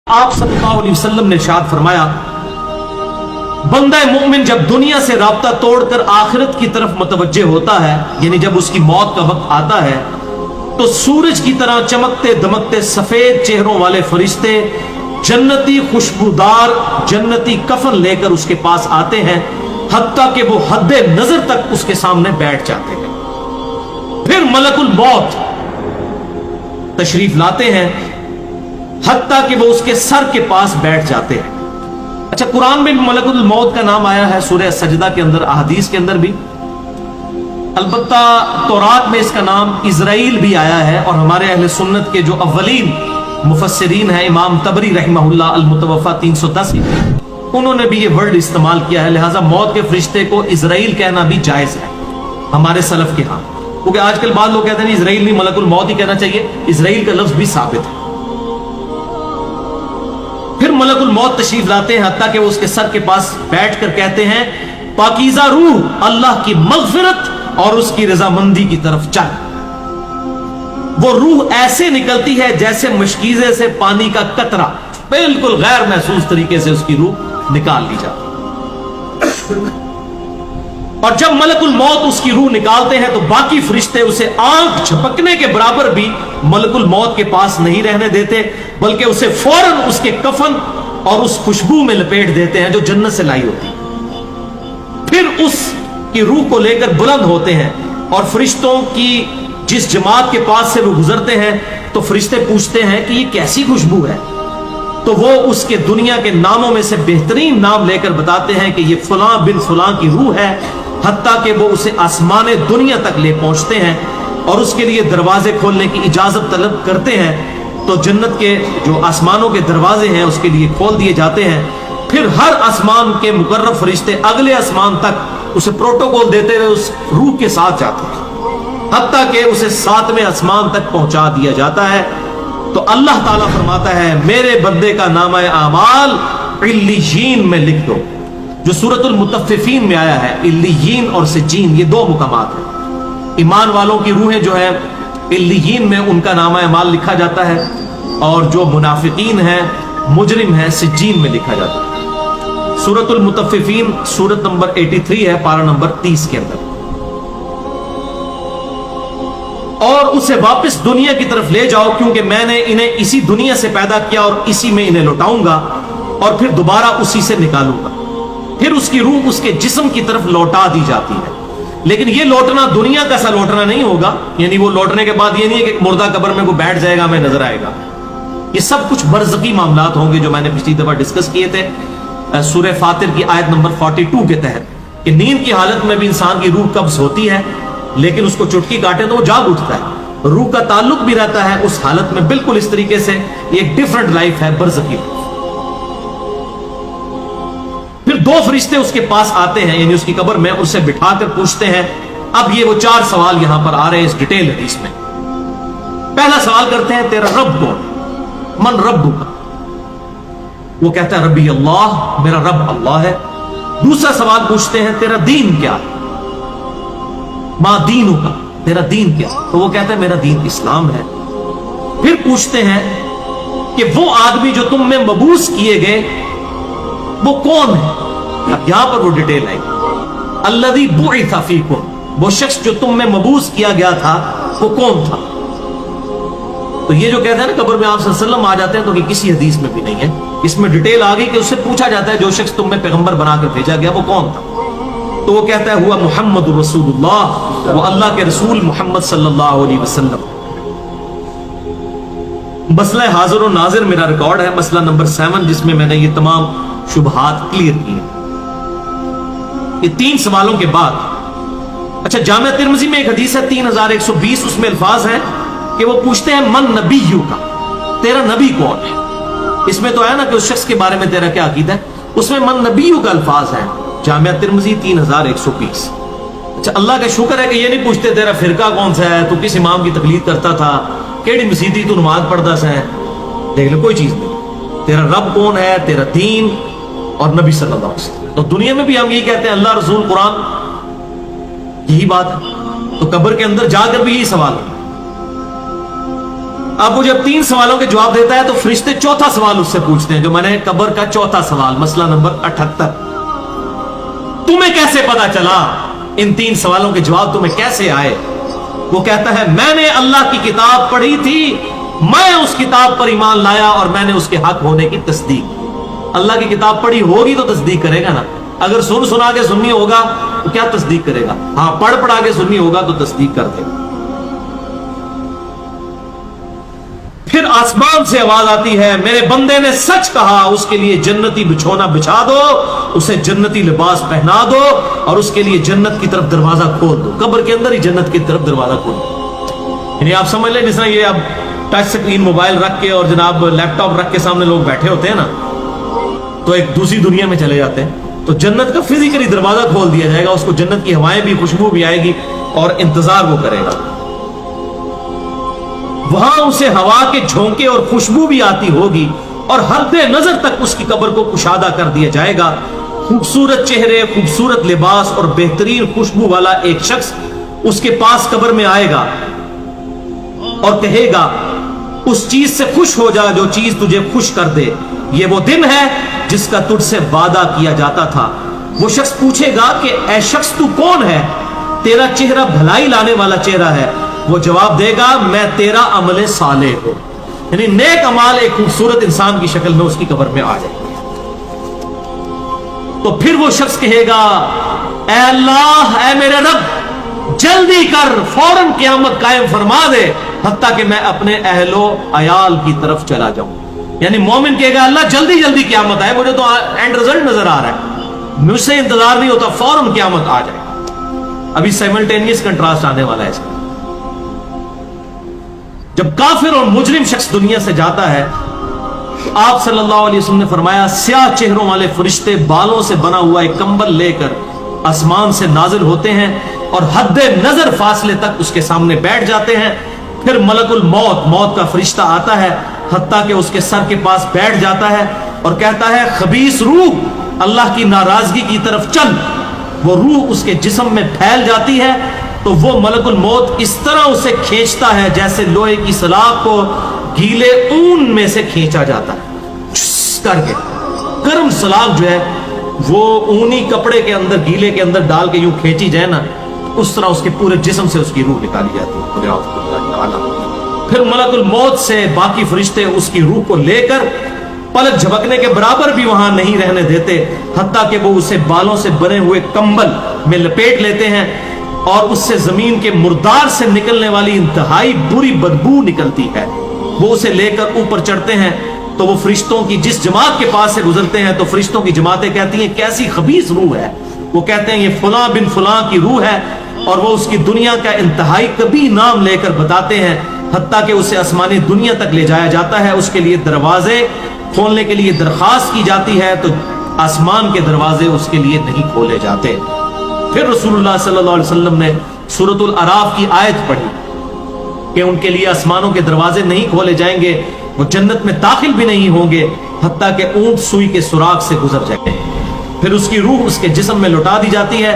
आप सल्लल्लाहु अलैहि वसल्लम ने इरशाद फरमाया, बंदा मोमिन जब दुनिया से राब्ता तोड़कर आखिरत की तरफ मुतवज्जे होता है, यानी जब उसकी मौत का वक्त आता है, तो सूरज की तरह चमकते दमकते सफेद चेहरों वाले फरिश्ते जन्नती खुशबूदार जन्नती कफन लेकर उसके पास आते हैं, हत्ता कि वो हद्दे नजर तक उसके सामने बैठ जाते हैं। फिर मलकुल मौत तशरीफ लाते हैं, हत्ता कि वो उसके सर के पास बैठ जाते हैं। अच्छा, कुरान में मलकुल मौत का नाम आया है सूरह सजदा के अंदर, अहदीस के अंदर भी, अलबत्ता तौरात में इसका नाम इज़राइल भी आया है। और हमारे अहले सुन्नत के जो अव्वलीन मुफस्सिरीन हैं, इमाम तबरी रहमहुल्लाह अल-मुतवफ़ा 310, उन्होंने भी ये वर्ड इस्तेमाल किया है। लिहाजा मौत के फरिश्ते को इज़राइल कहना भी जायज है हमारे सलफ के यहाँ, क्योंकि आजकल बाद लोग कहते हैं इज़राइल नहीं मलकुल मौत ही कहना चाहिए, इज़राइल का लफ्ज भी साबित है। फिर मलकुल मौत तशरीफ लाते हैं, हत्ता कि वो उसके सर के पास बैठकर कहते हैं, पाकीज़ा रूह अल्लाह की मग़फ़िरत और उसकी रज़ामंदी की तरफ चल। वो रूह ऐसे निकलती है जैसे मशकीज़े से पानी का कतरा, बिल्कुल गैर महसूस तरीके से उसकी रूह निकाल ली जाती। और जब मलकुल मौत उसकी रूह निकालते हैं तो बाकी फरिश्ते उसे आंख झपकने के बराबर भी मलकुल मौत के पास नहीं रहने देते, बल्कि उसे फौरन उसके कफन और उस खुशबू में लपेट देते हैं जो जन्नत से लाई होती। फिर उसकी रूह को लेकर बुलंद होते हैं और फरिश्तों की जिस जमात के पास से वो गुजरते हैं तो फरिश्ते पूछते हैं कि ये कैसी खुशबू है, तो वो उसके दुनिया के नामों में से बेहतरीन नाम लेकर बताते हैं कि ये फलां बिन फलां की रूह है, हत्ता कि वो उसे आसमान दुनिया तक ले पहुंचते हैं और उसके लिए दरवाजे खोलने की इजाजत तलब करते हैं। तो जन्नत के जो आसमानों के दरवाजे हैं उसके लिए खोल दिए जाते हैं। फिर हर आसमान के मुकर्रब फरिश्ते अगले आसमान तक उसे प्रोटोकॉल देते हुए उस रूह के साथ जाते हैं, हत्ता कि उसे 7वें आसमान तक पहुंचा दिया जाता है। तो अल्लाह ताला फरमाता है, मेरे बंदे का नामा आमाल इल्लियीन में लिख दो, जो सूरतुल मुतफ्फिफीन में आया है। इल्लियीन और सिज्जीन ये दो मुकामात हैं। ईमान वालों की रूहें जो है इल्लियीन में उनका नामा अमाल लिखा जाता है, और जो मुनाफिकीन हैं मुजरिम हैं सिज्जीन में लिखा जाता है। सूरतुल मुतफ्फिफीन सूरत नंबर 83 है, पारा नंबर 30 के अंदर। और उसे वापस दुनिया की तरफ ले जाओ, क्योंकि मैंने इन्हें इसी दुनिया से पैदा किया और इसी में इन्हें लौटाऊंगा और फिर दोबारा उसी से निकालूंगा। फिर उसकी रूह उसके जिस्म की तरफ लौटा दी जाती है, लेकिन ये लौटना दुनिया का सा लौटना नहीं होगा। यानी वो लौटने के बाद ये नहीं है कि मुर्दा कब्र में वो बैठ जाएगा हमें नजर आएगा। ये सब कुछ बरज़की मामलात होंगे जो मैंने पिछली दफा डिस्कस किए थे सूरह फातिर की आयत नंबर 42 के तहत, कि नींद की हालत में भी इंसान की रूह कब्ज होती है, लेकिन उसको चुटकी काटे तो वो जाग उठता है, रूह का ताल्लुक भी रहता है उस हालत में। बिल्कुल इस तरीके से एक डिफरेंट लाइफ है, बरज़की। फिर दो फरिश्ते उसके पास आते हैं, यानी उसकी कब्र में, उसे बिठाकर पूछते हैं। अब ये वो 4 सवाल यहां पर आ रहे हैं इस डिटेल हदीस में। पहला सवाल करते हैं, तेरा रब कौन, मन रब्बुका। वो कहता है रब्बी अल्लाह, मेरा रब अल्लाह है। दूसरा सवाल पूछते हैं, तेरा दीन क्या, मा दीनुका, तेरा दीन क्या, तो वो कहता है मेरा दीन इस्लाम है। फिर पूछते हैं कि वो आदमी जो तुम में मबूस किए गए वो कौन है। अब यहां पर वो डिटेल आई, अल्लज़ी बुइसा फीकुम, वो शख्स जो तुम में मबूस किया गया था वो कौन था। तो ये जो कहते हैं ना कब्र में आप सल्लल्लाहु अलैहि वसल्लम आ जाते हैं, तो ये किसी हदीस में भी नहीं है। इसमें डिटेल आ गई कि उससे पूछा जाता है जो शख्स तुम में पैगंबर बनाकर भेजा गया वो कौन था, तो वो कहता है हुआ मुहम्मद रसूलुल्लाह, वो अल्लाह के रसूल मोहम्मद सल्लल्लाहु अलैहि वसल्लम। मसला हाजिर और नाजिर मेरा रिकॉर्ड है, मसला नंबर 7, जिसमें मैंने ये तमाम शुबहात क्लियर किए। ये 3 सवालों के बाद, अच्छा, जामिया तिर्मिज़ी में एक हदीस है 3120, उसमें अल्फाज हैं कि वो पूछते हैं मन नबीयू का, तेरा नबी कौन है। इसमें तो है ना कि उस शख्स के बारे में तेरा क्या अकीदा है, उसमें मन नबीयू का अल्फाज है, जामिया तिर्मिज़ी 3120। अच्छा, अल्लाह का शुक्र है कि ये नहीं पूछते तेरा फिरका कौन सा है, तू किस इमाम की तकलीद करता था, केड़ी मसीदी तू नमाज पढ़ता सा है, देख लो कोई चीज नहीं। तेरा रब कौन है, तेरा दीन और नबी सल्लल्लाहु अलैहि वसल्लम। तो दुनिया में भी हम यही कहते हैं, अल्लाह रसूल कुरान, यही बात है। तो कब्र के अंदर जाकर भी यही सवाल है। अब वो जब 3 सवालों के जवाब देता है तो फरिश्ते चौथा सवाल उससे पूछते हैं, जो मैंने कब्र का चौथा सवाल, मसला नंबर 78, तुम्हें कैसे पता चला, इन 3 सवालों के जवाब तुम्हें कैसे आए? वो कहता है मैंने अल्लाह की किताब पढ़ी थी, मैं उस किताब पर ईमान लाया और मैंने उसके हक होने की तस्दीक। अल्लाह की किताब पढ़ी होगी तो तस्दीक करेगा ना, अगर सुना के सुन्नी होगा तो क्या तस्दीक करेगा? हाँ, पढ़ा के सुन्नी होगा तो तस्दीक कर देगा। फिर आसमान से आवाज आती है, मेरे बंदे ने सच कहा, उसके लिए जन्नती बिछौना बिछा दो, उसे जन्नती लिबास पहना दो और उसके लिए जन्नत की तरफ दरवाजा खोल दो। कब्र के अंदर ही जन्नत की तरफ दरवाजा खोल दो। यानी आप समझ लें, जिस तरह ये अब टच स्क्रीन मोबाइल रख के और जनाब लैपटॉप रख के सामने लोग बैठे होते हैं ना, तो एक दूसरी दुनिया में चले जाते हैं, तो जन्नत का फिजिकली दरवाजा खोल दिया जाएगा, उसको जन्नत की हवाएं भी, खुशबू भी आएगी और इंतजार वो करेगा। वहां उसे हवा के झोंके और खुशबू भी आती होगी और हद्दे नजर तक उसकी कब्र को कुशादा कर दिया जाएगा। खूबसूरत चेहरे, खूबसूरत लिबास और बेहतरीन खुशबू वाला एक शख्स उसके पास कब्र में आएगा और कहेगा, उस चीज से खुश हो जा जो चीज तुझे खुश कर दे, ये वो दिन है जिसका तुझसे वादा किया जाता था। वो शख्स पूछेगा कि ऐ शख्स तू कौन है, तेरा चेहरा भलाई लाने वाला चेहरा है। वो जवाब देगा, मैं तेरा अमले साले हूं। यानी नेक अमाल एक खूबसूरत इंसान की शक्ल में उसकी कब्र में आ जाएगी। तो फिर वो शख्स कहेगा, ऐ अल्लाह, ऐ मेरे रब, जल्दी कर, फौरन क़यामत कायम फरमा दे, हत्ता कि मैं अपने अहलो अयाल की तरफ चला जाऊं। यानी मोमिन कहेगा, अल्लाह जल्दी जल्दी क़यामत आए, मुझे तो एंड रिजल्ट नजर आ रहा है, मुझसे इंतजार नहीं होता, फौरन क़यामत आ जाए। अभी साइमल्टेनियस कंट्रास्ट आने वाला है इसका। जब काफिर और मुजरिम शख्स दुनिया से जाता है तो आप सल्लल्लाहु अलैहि वसल्लम ने फरमाया, स्याह चेहरों वाले फरिश्ते बालों से बना हुआ एक कंबल लेकर आसमान से नाजिल होते हैं और हद्दे नजर फासले तक उसके सामने बैठ जाते हैं। फिर मलकुल मौत, मौत का फरिश्ता आता है, हत्ता के उसके सर के पास बैठ जाता है और कहता है, खबीस रूह, अल्लाह की नाराजगी की तरफ चल। वो रूह उसके जिस्म में फैल जाती है तो वो मलकुल मौत इस तरह उसे खींचता है जैसे लोहे की सलाख को गीले ऊन में से खींचा जाता है करके। गर्म सलाख जो है वो ऊनी कपड़े के अंदर, गीले के अंदर डाल के यूं खींची जाए ना, उस तरह उसके पूरे जिस्म से उसकी रूह निकाली जाती है। फिर मलकुल मौत से बाकी फरिश्ते उसकी रूह को लेकर पलक झपकने के बराबर भी वहां नहीं रहने देते, हत्ता कि वो उसे बालों से बने हुए कंबल में लपेट लेते हैं और उससे जमीन के मुर्दार से निकलने वाली इंतहाई बुरी बदबू निकलती है। वो उसे लेकर ऊपर चढ़ते हैं तो वो फरिश्तों की जिस जमात के पास से गुजरते हैं तो फरिश्तों की जमातें कहती हैं, कैसी खबीस रूह है। वो कहते हैं, ये फलां बिन फलां की रूह है, और वो उसकी दुनिया का इंतहाई कभी नाम लेकर बताते हैं, हत्ता कि उसे आसमानी दुनिया तक ले जाया जाता है। उसके लिए दरवाजे खोलने के लिए दरखास्त की जाती है तो आसमान के दरवाजे उसके लिए नहीं खोले जाते। फिर रसूलुल्लाह सल्लल्लाहु अलैहि वसल्लम ने सूरतुल अराफ की आयत पढ़ी कि उनके लिए आसमानों के दरवाजे नहीं खोले जाएंगे, वो जन्नत में दाखिल भी नहीं होंगे हत्ता कि ऊंट सुई के सुराग से गुजर जाएंगे। फिर उसकी रूह उसके जिस्म में लौटा दी जाती है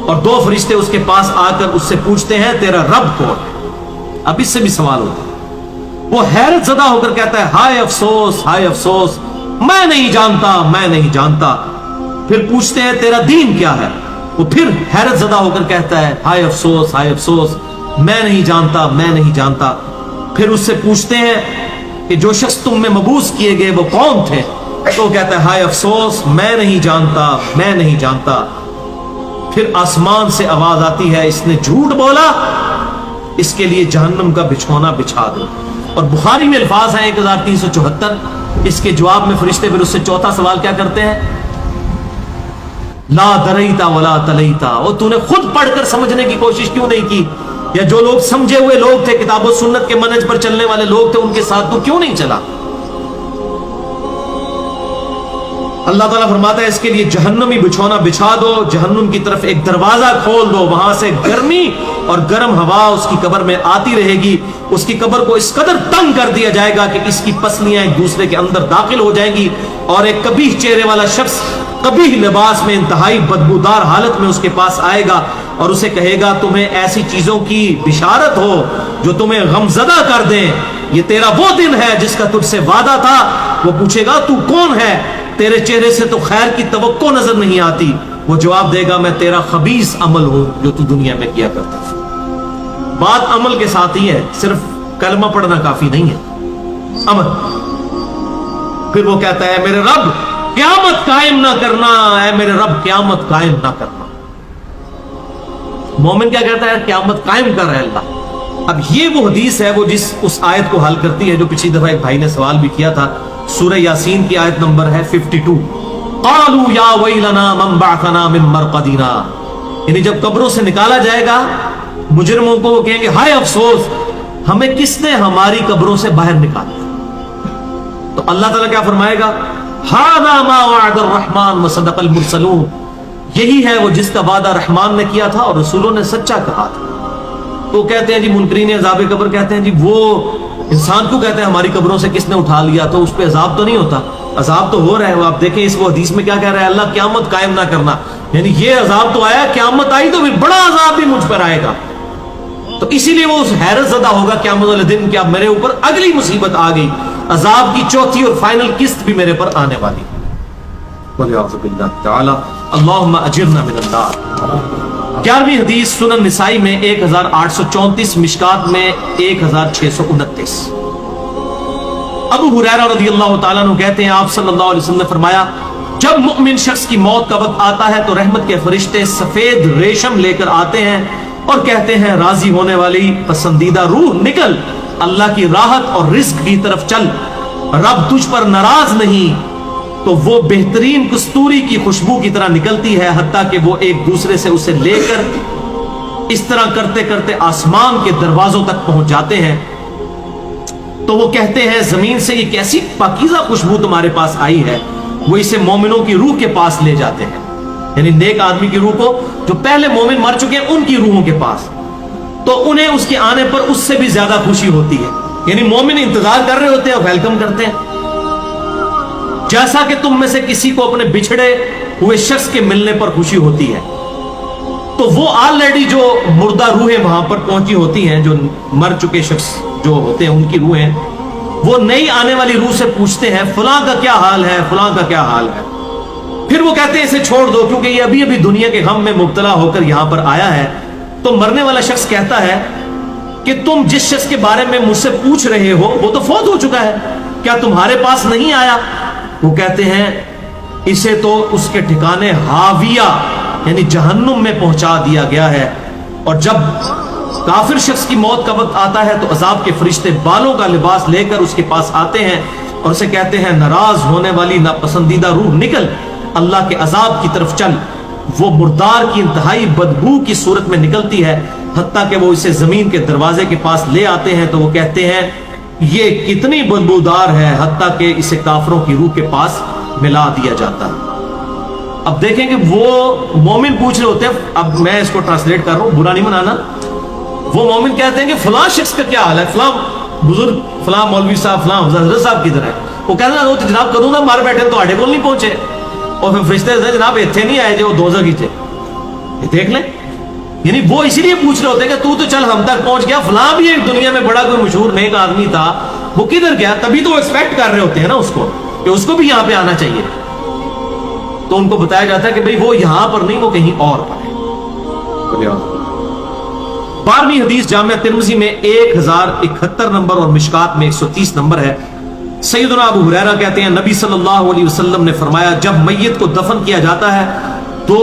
और 2 फरिश्ते उसके पास आकर उससे पूछते हैं, तेरा रब कौन? अब इससे भी सवाल होता है। वो हैरत ज़दा होकर कहता है, हाय अफसोस, हाय अफसोस, मैं नहीं जानता, मैं नहीं जानता। फिर पूछते हैं, तेरा दीन क्या है? वो फिर हैरत ज़दा होकर कहता है, हाय अफसोस, हाय अफसोस, मैं नहीं जानता, मैं नहीं जानता। फिर उससे पूछते हैं कि जो शख्स तुम में मबूस किए गए वो कौन थे? तो कहता है, हाय अफसोस, मैं नहीं जानता, मैं नहीं जानता। फिर आसमान से आवाज आती है, इसने झूठ बोला, इसके लिए जहन्नम का बिछौना बिछा दो। और बुखारी में अल्फाज हैं 1374। इसके जवाब में फरिश्ते फिर उससे चौथा सवाल क्या करते हैं, ला दरईता वला तलईता, और तूने खुद पढ़कर समझने की कोशिश क्यों नहीं की? या जो लोग समझे हुए लोग थे, किताब और सुन्नत के मनहज पर चलने वाले लोग थे, उनके साथ तू क्यों नहीं चला? अल्लाह ताला फरमाता है, इसके लिए जहन्नमी बिछौना बिछा दो, जहन्नुम की तरफ एक दरवाजा खोल दो, वहां से गर्मी और गर्म हवा उसकी कब्र में आती रहेगी। उसकी कब्र को इस कदर तंग कर दिया जाएगा कि इसकी पसलियां एक दूसरे के अंदर दाखिल हो जाएंगी और एक कबीह चेहरे वाला शख्स कबीह लिबास में इंतहाई बदबूदार हालत में उसके पास आएगा اور اسے کہے گا تمہیں ایسی چیزوں کی بشارت ہو جو تمہیں غمزدہ کر دیں، یہ تیرا وہ دن ہے جس کا تجھ سے وعدہ تھا۔ وہ پوچھے گا تو کون ہے؟ تیرے چہرے سے تو خیر کی توقع نظر نہیں آتی۔ وہ جواب دے گا میں تیرا خبیث عمل ہوں جو تو دنیا میں کیا کرتا تھا۔ بات عمل کے ساتھ ہی ہے، صرف کلمہ پڑھنا کافی نہیں ہے، عمل۔ پھر وہ کہتا ہے میرے رب قیامت قائم نہ کرنا، اے میرے رب قیامت قائم نہ کرنا۔ مومن کیا کہتا ہے؟ قیامت قائم کر رہے اللہ۔ اب یہ وہ حدیث ہے وہ جس اس آیت کو حل کرتی ہے جو پچھلی دفعہ ایک بھائی نے سوال بھی کیا تھا۔ سورہ یاسین کی آیت نمبر ہے 52۔ قالوا یا ویلنا من بعثنا من مرقدنا، یعنی جب قبروں سے نکالا جائے گا مجرموں کو، وہ کہیں گے ہائے افسوس ہمیں کس نے ہماری قبروں سے باہر نکالا۔ تو اللہ تعالیٰ کیا فرمائے گا؟ ھذا ما وعد الرحمن وصدق المرسلون، یہی ہے وہ جس کا وعدہ رحمان نے کیا تھا اور رسولوں نے سچا کہا تھا۔ تو کہتے ہیں جی منکرین عذاب قبر کہتے ہیں جی وہ انسان کو کہتے ہیں ہماری قبروں سے کس نے اٹھا لیا، تو اس پہ عذاب تو نہیں ہوتا؟ عذاب تو ہو رہا ہے۔ وہ آپ دیکھیں اس وہ حدیث میں کیا کہہ رہا ہے اللہ قیامت قائم نہ کرنا، یعنی یہ عذاب تو آیا، قیامت آئی تو پھر بڑا عذاب بھی مجھ پر آئے گا۔ تو اسی لیے وہ اس حیرت زدہ ہوگا قیامت والے دن کہ اب میرے اوپر اگلی مصیبت آ گئی، عذاب کی چوتھی اور فائنل قسط بھی میرے پر آنے والی۔ وَلِعَوْذُ بِاللَّهِ تَعَالَى اللہم اجرنا من النار۔ 11ویں حدیث سنن نسائی میں 1834، مشکات میں 1629۔ ابو ہریرہ رضی اللہ تعالیٰ عنہ کہتے ہیں آپ صلی اللہ علیہ وسلم نے فرمایا جب مؤمن شخص کی موت کا وقت آتا ہے تو رحمت کے فرشتے سفید ریشم لے کر آتے ہیں اور کہتے ہیں راضی ہونے والی پسندیدہ روح نکل، اللہ کی راحت اور رزق کی طرف چل، رب تجھ پر ناراض نہیں۔ تو وہ بہترین کستوری کی خوشبو کی طرح نکلتی ہے حتیٰ کہ وہ ایک دوسرے سے اسے لے کر اس طرح کرتے کرتے آسمان کے دروازوں تک پہنچ جاتے ہیں۔ تو وہ کہتے ہیں زمین سے یہ کیسی پاکیزہ خوشبو تمہارے پاس آئی ہے، وہ اسے مومنوں کی روح کے پاس لے جاتے ہیں، یعنی نیک آدمی کی روح کو، جو پہلے مومن مر چکے ہیں ان کی روحوں کے پاس، تو انہیں اس کے آنے پر اس سے بھی زیادہ خوشی ہوتی ہے، یعنی مومن انتظار کر رہے ہوتے ہیں اور ویلکم کرتے ہیں۔ جیسا کہ تم میں سے کسی کو اپنے بچھڑے ہوئے شخص کے ملنے پر خوشی ہوتی ہے، تو وہ آلریڈی جو مردہ روحیں وہاں پر پہنچی ہوتی ہیں، جو مر چکے شخص جو ہوتے ہیں ان کی روحیں، وہ نئی آنے والی روح سے پوچھتے ہیں فلاں کا کیا حال ہے، فلاں کا کیا حال ہے۔ پھر وہ کہتے ہیں اسے چھوڑ دو کیونکہ یہ ابھی ابھی دنیا کے غم میں مبتلا ہو کر یہاں پر آیا ہے۔ تو مرنے والا شخص کہتا ہے کہ تم جس شخص کے بارے میں مجھ سے پوچھ رہے ہو وہ تو فوت ہو چکا ہے، کیا تمہارے پاس نہیں آیا؟ وہ کہتے ہیں اسے تو اس کے ٹھکانے ہاویہ یعنی جہنم میں پہنچا دیا گیا ہے۔ اور جب کافر شخص کی موت کا وقت آتا ہے تو عذاب کے فرشتے بالوں کا لباس لے کر اس کے پاس آتے ہیں اور اسے کہتے ہیں ناراض ہونے والی ناپسندیدہ روح نکل، اللہ کے عذاب کی طرف چل۔ وہ مردار کی انتہائی بدبو کی صورت میں نکلتی ہے حتیٰ کہ وہ اسے زمین کے دروازے کے پاس لے آتے ہیں تو وہ کہتے ہیں یہ کتنی بدبودار ہے، حتیٰ کہ اسے کافروں کی روح کے پاس ملا دیا جاتا ہے۔ اب دیکھیں کہ وہ مومن پوچھ رہے ہوتے ہیں، اب میں اس کو ٹرانسلیٹ کر رہا ہوں، برا نہیں منانا۔ وہ مومن کہتے ہیں کہ فلاں شخص کا کیا حال ہے، فلاں بزرگ، فلاں مولوی صاحب، فلاں حضرت صاحب کدھر ہے؟ وہ کہتے ہیں وہ تو جناب کروں نا مار بیٹھے تو آڈے کول نہیں پہنچے، اور پھر فرشتے جناب اتنے نہیں آئے جو دوزخ کی تھے، یہ دیکھ لیں۔ یعنی وہ اسی لیے پوچھ رہے ہوتے ہیں کہ تو چل ہم تک پہنچ گیا، فلاں بھی ایک دنیا میں بڑا کوئی مشہور نیک آدمی تھا، وہ کدھر گیا؟ تبھی تو وہ ایکسپیکٹ کر رہے ہوتے ہیں نا اس کو کہ اس کو بھی یہاں پہ آنا چاہیے۔ تو ان کو بتایا جاتا ہے کہ بھئی وہ یہاں پر نہیں، وہ کہیں اور پر ہے۔ 12ویں حدیث جامعہ ترمذی میں 1071 نمبر اور مشکات میں 130 نمبر ہے۔ سیدنا ابو ہریرہ کہتے ہیں نبی صلی اللہ علیہ وسلم نے فرمایا جب میت کو دفن کیا جاتا ہے تو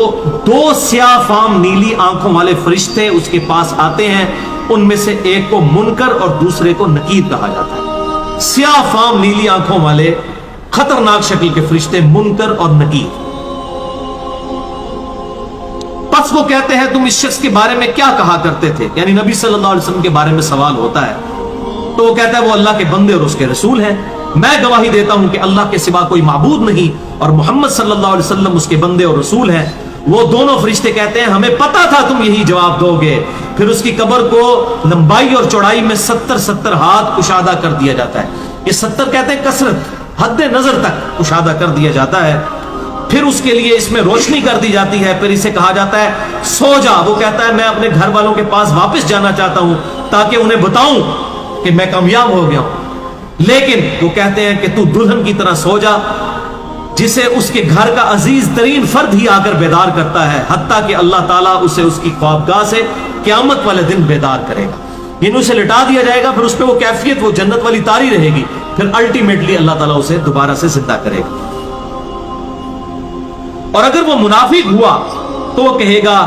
2 سیاہ فام نیلی آنکھوں والے فرشتے اس کے پاس آتے ہیں، ان میں سے ایک کو منکر اور دوسرے کو نکیر کہا جاتا ہے۔ سیاہ فام نیلی آنکھوں والے خطرناک شکل کے فرشتے منکر اور نکیر۔ پس وہ کہتے ہیں تم اس شخص کے بارے میں کیا کہا کرتے تھے، یعنی نبی صلی اللہ علیہ وسلم کے بارے میں سوال ہوتا ہے تو وہ کہتا ہے وہ اللہ کے بندے اور اس کے رسول ہیں، میں گواہی دیتا ہوں کہ اللہ کے سوا کوئی معبود نہیں اور محمد صلی اللہ علیہ وسلم اس کے بندے اور رسول ہیں۔ وہ دونوں فرشتے کہتے ہیں ہمیں پتا تھا تم یہی جواب دو گے۔ پھر اس کی قبر کو لمبائی اور چوڑائی میں 70 ہاتھ کشادہ کر دیا جاتا ہے۔ یہ 70 کہتے ہیں کثرت، حد نظر تک کشادہ کر دیا جاتا ہے۔ پھر اس کے لیے اس میں روشنی کر دی جاتی ہے، پھر اسے کہا جاتا ہے سو جا، وہ کہتا ہے میں اپنے گھر والوں کے پاس واپس جانا چاہتا ہوں تاکہ انہیں بتاؤں کہ میں کامیاب ہو گیا ہوں، لیکن وہ کہتے ہیں کہ تو دلہن کی طرح سو جا، جسے اس کے گھر کا عزیز ترین فرد ہی آ کر بیدار کرتا ہے، حتیٰ کہ اللہ تعالیٰ اسے اس کی خوابگاہ سے قیامت والے دن بیدار کرے گا، یعنی اسے لٹا دیا جائے گا، پھر اس پہ وہ کیفیت وہ جنت والی طاری رہے گی، پھر الٹیمیٹلی اللہ تعالیٰ اسے دوبارہ سے زندہ کرے گا۔ اور اگر وہ منافق ہوا تو وہ کہے گا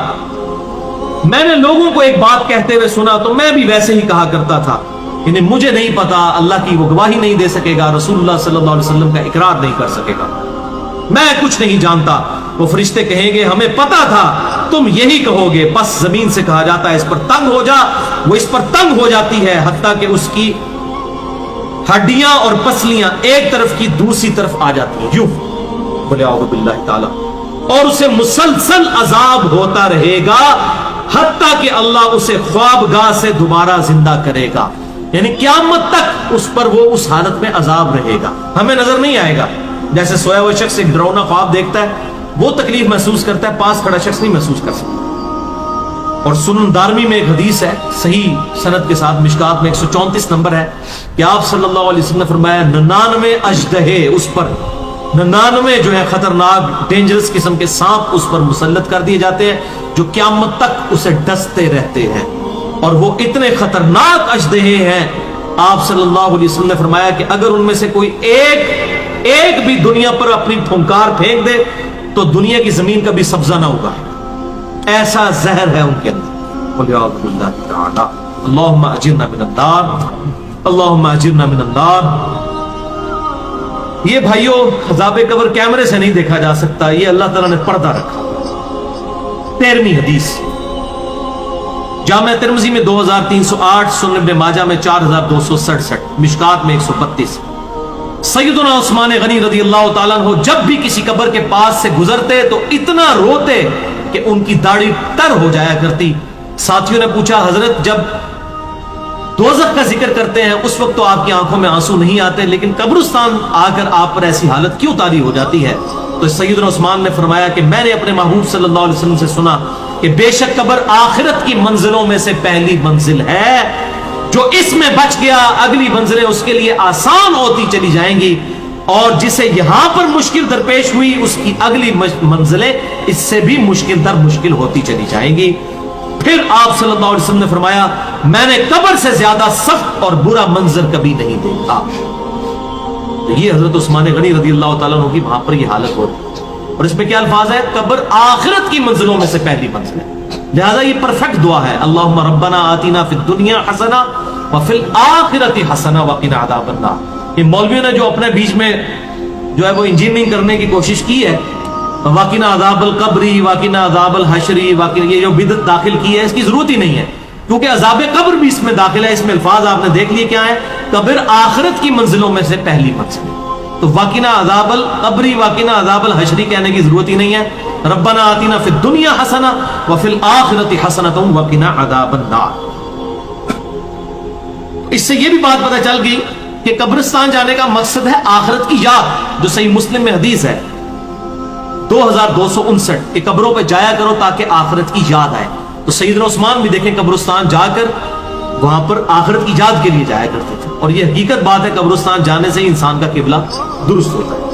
میں نے لوگوں کو ایک بات کہتے ہوئے سنا تو میں بھی ویسے ہی کہا کرتا تھا، یعنی مجھے نہیں پتا، اللہ کی وہ گواہی نہیں دے سکے گا، رسول اللہ صلی اللہ علیہ وسلم کا اقرار نہیں کر سکے گا، میں کچھ نہیں جانتا۔ وہ فرشتے کہیں گے ہمیں پتا تھا تم یہی کہو گے، بس زمین سے کہا جاتا ہے اس پر تنگ ہو جا، وہ اس پر تنگ ہو جاتی ہے حتیٰ کہ اس کی ہڈیاں اور پسلیاں ایک طرف کی دوسری طرف آ جاتی ہیں، یوں بولے اعوذ باللہ تعالی، اور اسے مسلسل عذاب ہوتا رہے گا حتیٰ کہ اللہ اسے خوابگاہ سے دوبارہ زندہ کرے گا، یعنی قیامت تک اس پر وہ اس حالت میں عذاب رہے گا، ہمیں نظر نہیں آئے گا۔ جیسے سویا ہوا شخص ایک ڈراؤنا خواب دیکھتا ہے وہ تکلیف محسوس کرتا ہے، پاس کھڑا شخص نہیں محسوس کر سکتا۔ اور سنن دارمی میں ایک حدیث ہے صحیح سند کے ساتھ، مشکات میں 134 نمبر ہے کہ آپ صلی اللہ علیہ وسلم نے فرمایا 99 اژدہے اس پر، 99 جو ہے خطرناک ڈینجرس قسم کے سانپ اس پر مسلط کر دیے جاتے ہیں جو قیامت تک اسے ڈستے رہتے ہیں، اور وہ اتنے خطرناک اژدہے ہیں آپ صلی اللہ علیہ وسلم نے فرمایا کہ اگر ان میں سے کوئی ایک بھی دنیا پر اپنی پھنکار پھینک دے تو دنیا کی زمین کا بھی سبزہ نہ ہوگا، ایسا زہر ہے ان کے اندر۔ اللہم اجرنا من النار، اللہم اجرنا من النار۔ یہ بھائیوں عذاب قبر کیمرے سے نہیں دیکھا جا سکتا، یہ اللہ تعالیٰ نے پردہ رکھا۔ 13ویں حدیث جامع ترمذی میں 2308، سنن ابن ماجہ میں 4267، مشکات میں 132۔ سیدنا عثمان غنی رضی اللہ تعالیٰ عنہ جب بھی کسی قبر کے پاس سے گزرتے تو اتنا روتے کہ ان کی داڑھی تر ہو جایا کرتی۔ ساتھیوں نے پوچھا حضرت جب دوزخ کا ذکر کرتے ہیں اس وقت تو آپ کی آنکھوں میں آنسو نہیں آتے، لیکن قبرستان آ کر آپ پر ایسی حالت کیوں طاری ہو جاتی ہے؟ تو سیدنا عثمان نے فرمایا کہ میں نے اپنے محبوب صلی اللہ علیہ وسلم سے سنا کہ بے شک قبر آخرت کی منزلوں میں سے پہلی منزل ہے، جو اس میں بچ گیا اگلی منزلیں اس کے لیے آسان ہوتی چلی جائیں گی، اور جسے یہاں پر مشکل درپیش ہوئی اس کی اگلی منزلیں اس سے بھی مشکل در مشکل ہوتی چلی جائیں گی۔ پھر آپ صلی اللہ علیہ وسلم نے فرمایا میں نے قبر سے زیادہ سخت اور برا منظر کبھی نہیں دیکھا۔ یہ حضرت عثمان غنی رضی اللہ تعالیٰ عنہ کی وہاں پر یہ حالت ہوتی، اور اس میں کیا الفاظ ہے؟ قبر آخرت کی منزلوں میں سے پہلی منزل ہے، لہذا یہ پرفیکٹ دعا ہے، اللہم ربنا آتینا فی الدنیا حسنہ وفی الآخرۃ حسنہ وقنا عذاب النار۔ یہ مولویوں نے جو اپنے بیچ میں جو ہے وہ انجینئرنگ کرنے کی کوشش کی ہے، واقعنا عذاب القبری، واقعنا عذاب الحشری، یہ جو بدعت داخل کی ہے اس کی ضرورت ہی نہیں ہے، کیونکہ عذاب قبر بھی اس میں داخل ہے۔ اس میں الفاظ آپ نے دیکھ لیے کیا ہے، قبر آخرت کی منزلوں میں سے پہلی منزل ہے، تو واقعنا عذاب القبری، واقعنا عذاب الحشری کہنے کی ضرورت ہی نہیں ہے۔ ربنا آتینا فی الدنیا حسنہ وفی الآخرۃ حسنۃ وقنا عذاب النار۔ اس سے یہ بھی بات پتہ چل گئی کہ قبرستان جانے کا مقصد ہے آخرت کی یاد، جو صحیح مسلم میں حدیث ہے 2259 کہ قبروں پہ جایا کرو تاکہ آخرت کی یاد آئے۔ تو سیدنا عثمان بھی دیکھیں قبرستان جا کر وہاں پر آخرت کی یاد کے لیے جایا کرتے تھے، اور یہ حقیقت بات ہے قبرستان جانے سے ہی انسان کا قبلہ درست ہوتا ہے۔